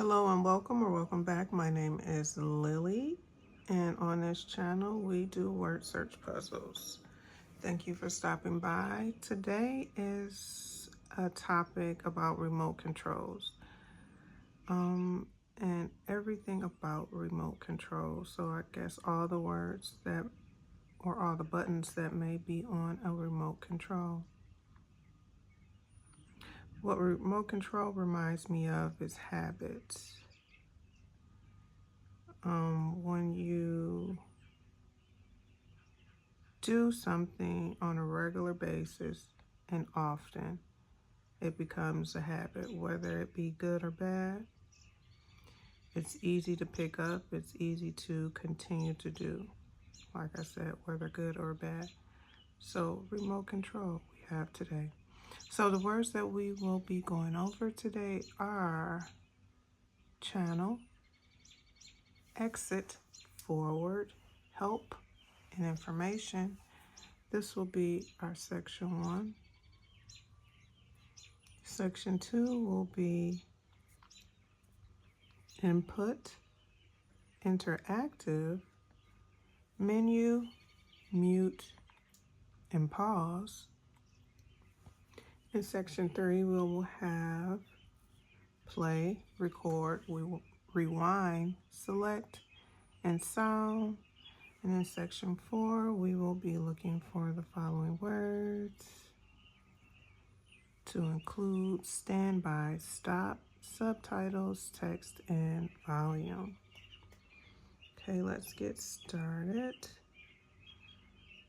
Hello and welcome or welcome back. My name is Lily, and on this channel we do word search puzzles. Thank you for stopping by. Today is a topic about remote controls and everything about remote controls. So I guess all the words that or all the buttons that may be on a remote control. What remote control reminds me of is habits. When you do something on a regular basis and often, it becomes a habit, whether it be good or bad. It's easy to pick up, it's easy to continue to do, like I said, whether good or bad. So remote control we have today. So the words that we will be going over today are channel, exit, forward, help, and information. This will be our section 1. Section 2 will be input, interactive, menu, mute, and pause. In section 3, we will have play, record, we will rewind, select, and sound. And in section 4, we will be looking for the following words to include standby, stop, subtitles, text, and volume. Okay, let's get started.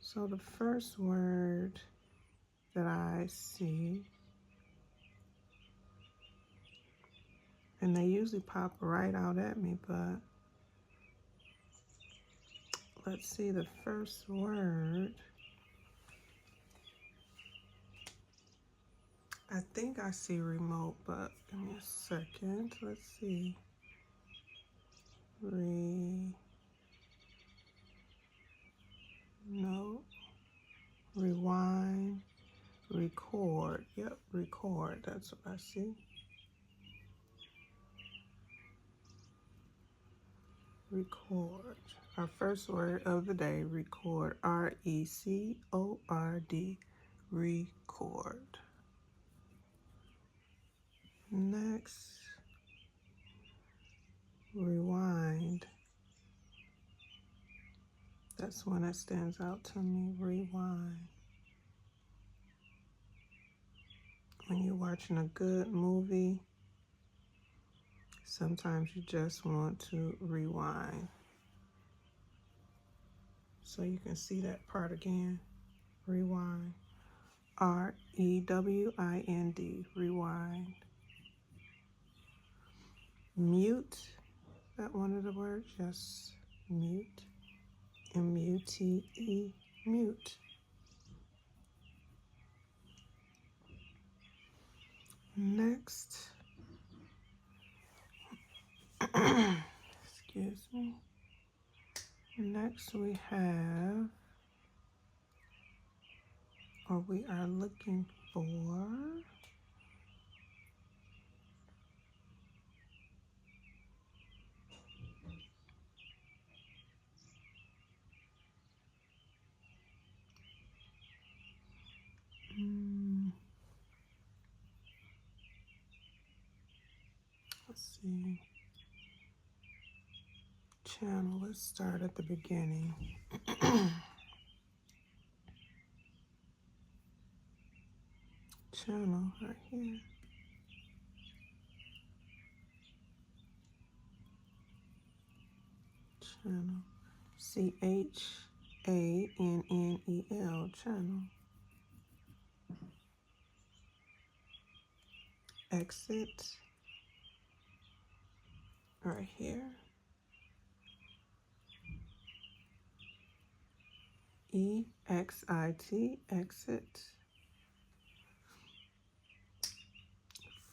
So the first word that I see, and they usually pop right out at me, but let's see the first word. I think I see remote, but give me a second. Let's see. No. Rewind. Record. Yep, record. That's what I see. Record. Our first word of the day, record. R-E-C-O-R-D. Record. Next, rewind. That's one that stands out to me, rewind. When you're watching a good movie, sometimes you just want to rewind. So you can see that part again, rewind. R-E-W-I-N-D, rewind. Mute, that one of the words, yes, mute. M-U-T-E, mute. Next, excuse me. Next we have, or we are looking for, let's see, channel, let's start at the beginning. Channel right here. Channel. C-H-A-N-N-E-L, channel. Exit. Right here. E-X-I-T, exit.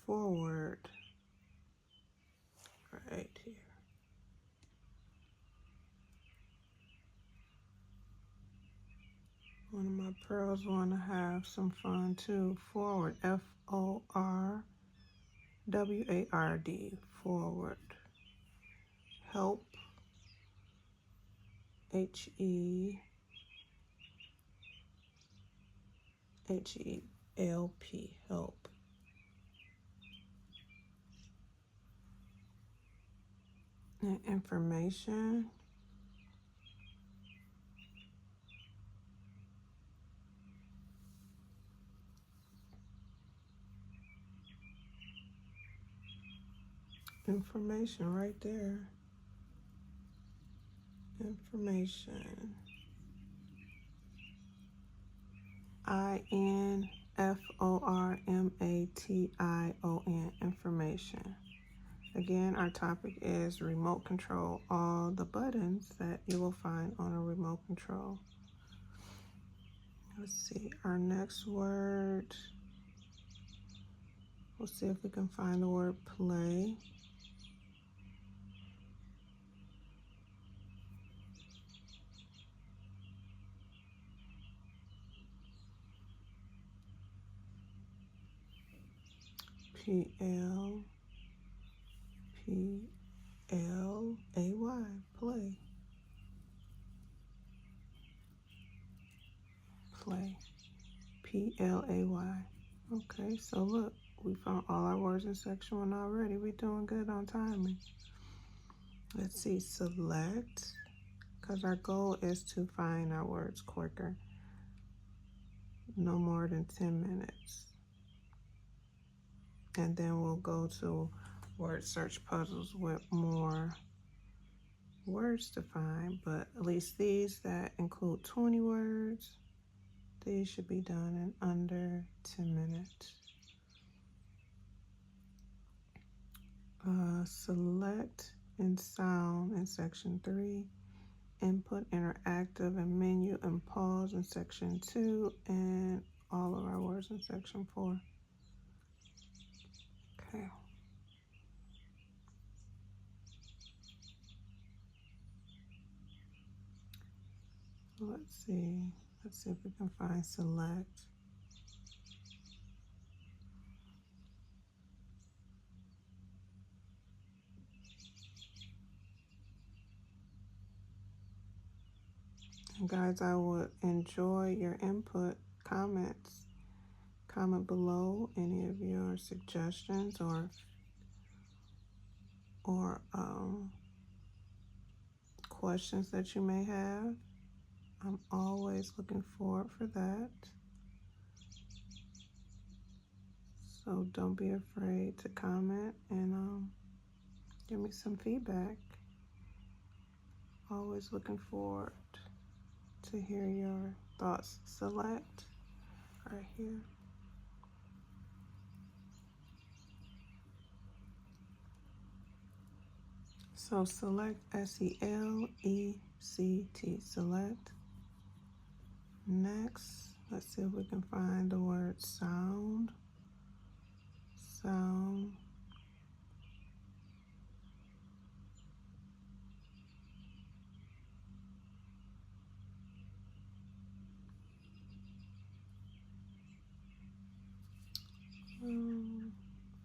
Forward. Right here. One of my pearls want to have some fun too. Forward, F-O-R-W-A-R-D. W-A-R-D, forward. Help, H-E-H-E-L-P, help. And information. Information right there. Information. I-N-F-O-R-M-A-T-I-O-N, information. Again, our topic is remote control, all the buttons that you will find on a remote control. Let's see, our next word, we'll see if we can find the word play. P-L-P-L-A-Y, play. Play. P-L-A-Y. Okay, so look, we found all our words in section 1 already. We're doing good on timing. Let's see, select, because our goal is to find our words quicker. No more than 10 minutes. And then we'll go to word search puzzles with more words to find, but at least these that include 20 words, these should be done in under 10 minutes. Select and sound in section 3, input, interactive, and menu and pause in section 2, and all of our words in section 4. Okay. Let's see if we can find select. And guys, I would enjoy your input, comments. Comment below any of your suggestions or questions that you may have. I'm always looking forward for that. So don't be afraid to comment and give me some feedback. Always looking forward to hear your thoughts. Select right here. So select, S-E-L-E-C-T, select. Next, let's see if we can find the word sound. Sound.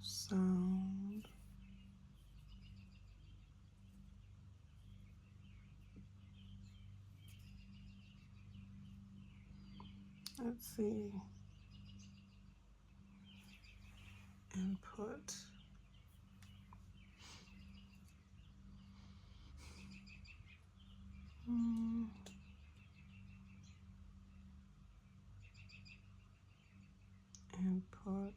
Sound. Let's see. Input. Input.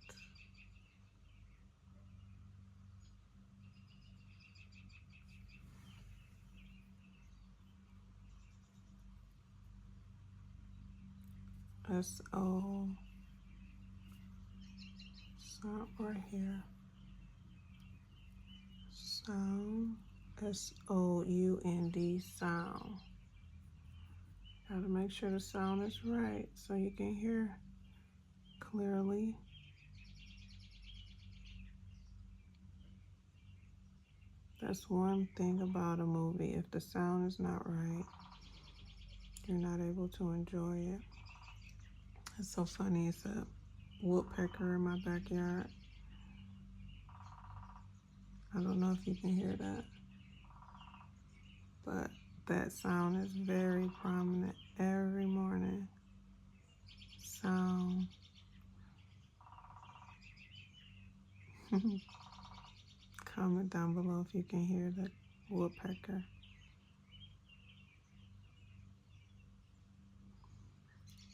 S-O. Sound right here. Sound. S-O-U-N-D, sound. Gotta make sure the sound is right so you can hear clearly. That's one thing about a movie. If the sound is not right, you're not able to enjoy it. It's so funny. It's a woodpecker in my backyard. I don't know if you can hear that, but that sound is very prominent every morning. Sound. Comment down below if you can hear the woodpecker.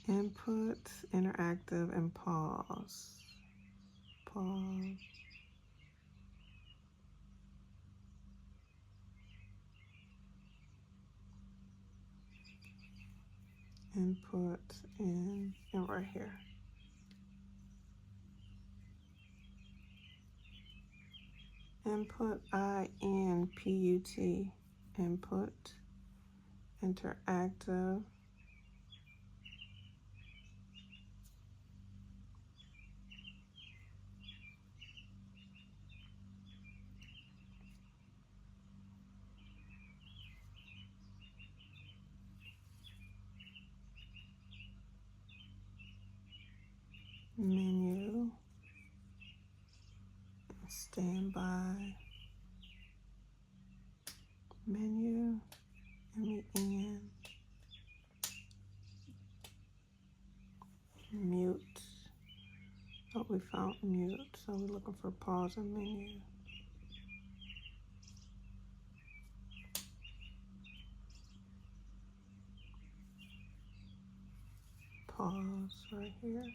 Input, interactive, and pause. Pause. Input and right here. Input, I-N-P-U-T. Input, interactive. Menu, standby, menu, M-E-N, mute. Oh, we found mute, so we're looking for pause and menu. Pause right here.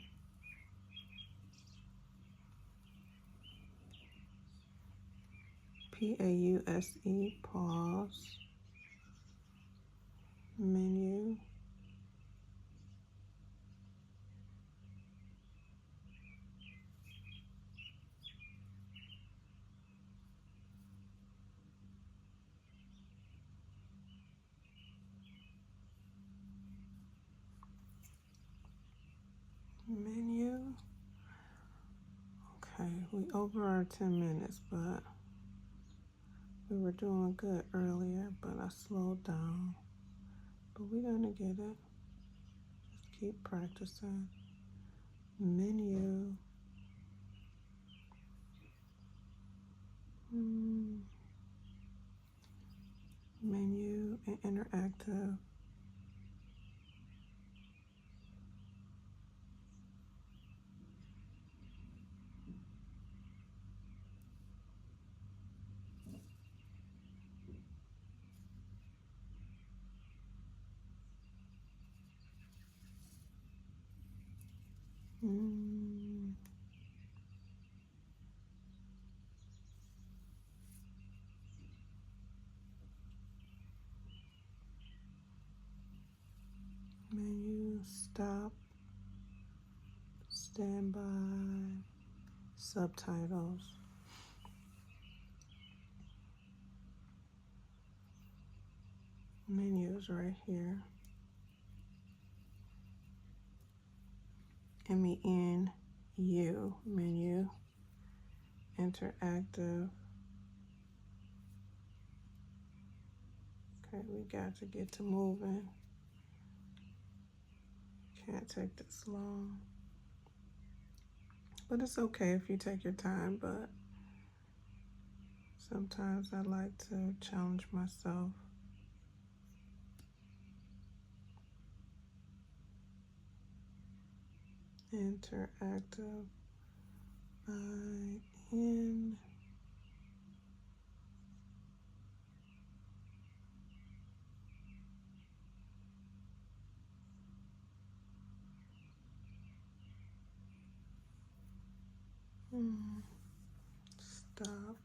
P-A-U-S-E, pause, menu, menu. Okay, we over our 10 minutes, but we were doing good earlier, but I slowed down. But we're gonna get it. Just keep practicing. Menu. Menu and interactive. Menu, stop, standby, subtitles. Menus right here. M-E-N-U, menu, interactive. Okay, we got to get to moving. Can't take this long. But it's okay if you take your time, but sometimes I like to challenge myself. Interactive, I-N. Stop.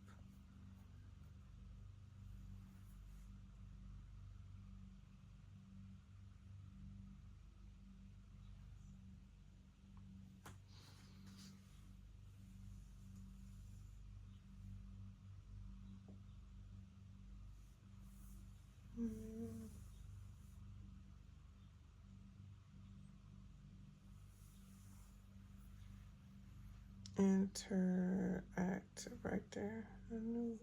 Interact right there. I knew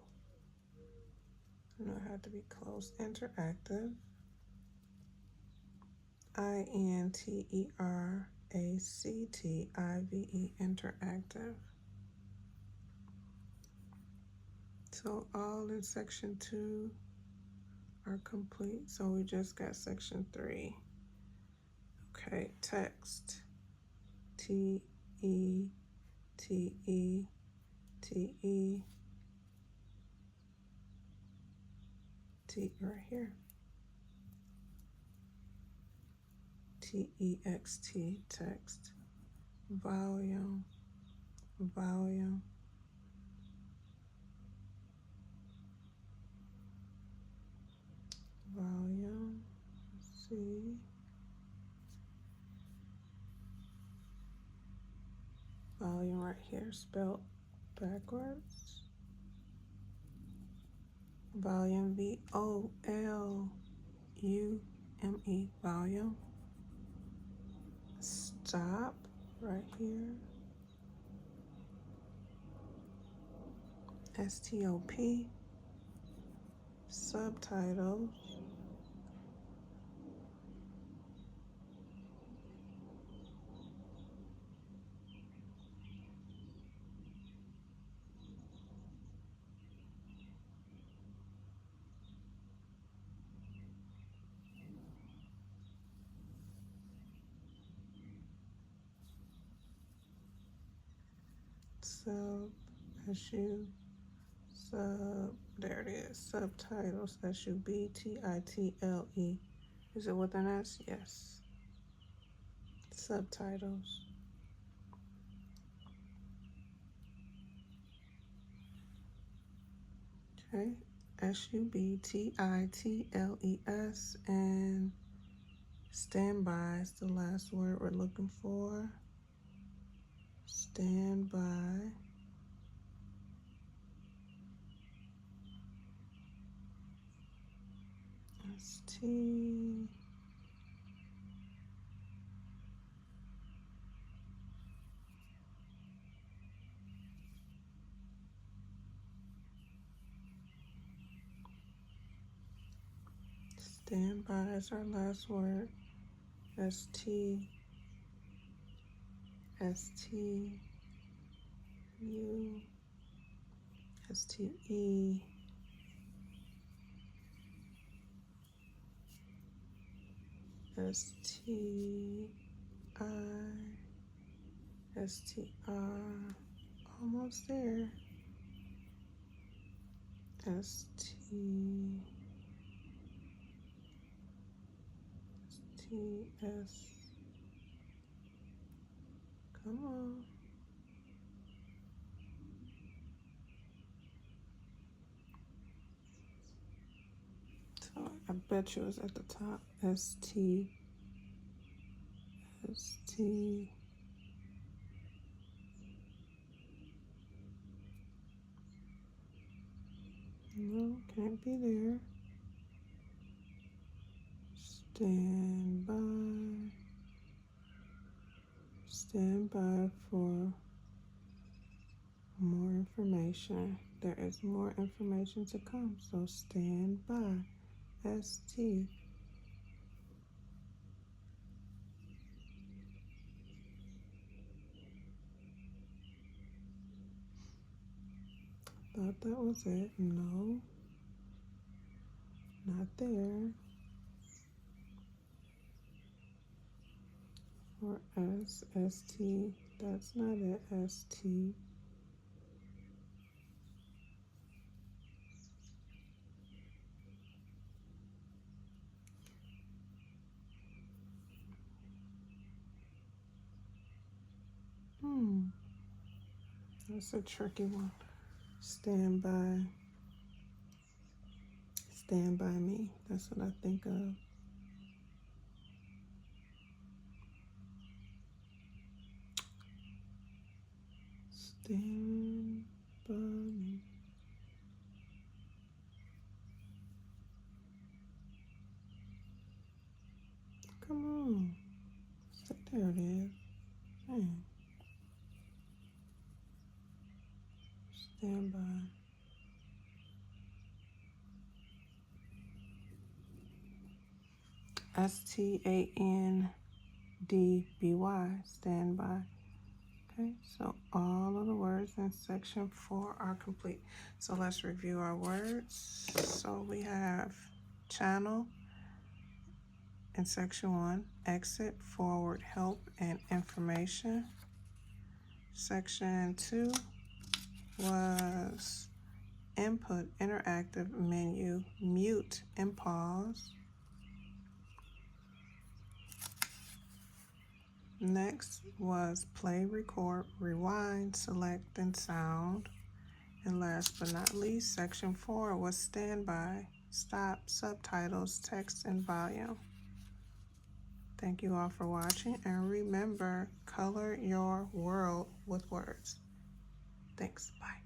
it had to be close. Interactive. I-N-T-E-R-A-C-T-I-V-E. Interactive. So all in section 2 are complete. So we just got section 3. Okay, text. T, E, T, E, T, E, T right here. T-E-X-T, text. Volume, volume. Volume, let's see. Volume right here, spelled backwards. Volume, V-O-L-U-M-E, volume. Stop right here. S-T-O-P, subtitles. There it is, subtitles, S-U-B-T-I-T-L-E. Is it with an S? Yes. Subtitles. Okay, S-U-B-T-I-T-L-E-S, and standby is the last word we're looking for. Standby. S-T. Standby is our last word. S-T. S-T-U. S-T-E. S-T-I. S-T-R. Almost there. S-T. S-T-S. Come on. So I bet you it's at the top. S-T. S-T. No, can't be there. Stand by. Stand by for more information. There is more information to come, so stand by. S-T. Thought that was it. No. Not there. Or S-T. That's not it. S-T. That's a tricky one. Stand by. Stand by me. That's what I think of. Stand by me. Come on. There it is. Dang. Stand by. S-T-A-N-D-B-Y. Stand by. Okay, so all of the words in section 4 are complete. So let's review our words. So we have channel in section 1, exit, forward, help, and information. Section 2 was input, interactive menu, mute, and pause. Next was play, record, rewind, select, and sound. And last but not least, section 4 was standby, stop, subtitles, text, and volume. Thank you all for watching, and remember, color your world with words. Thanks, bye.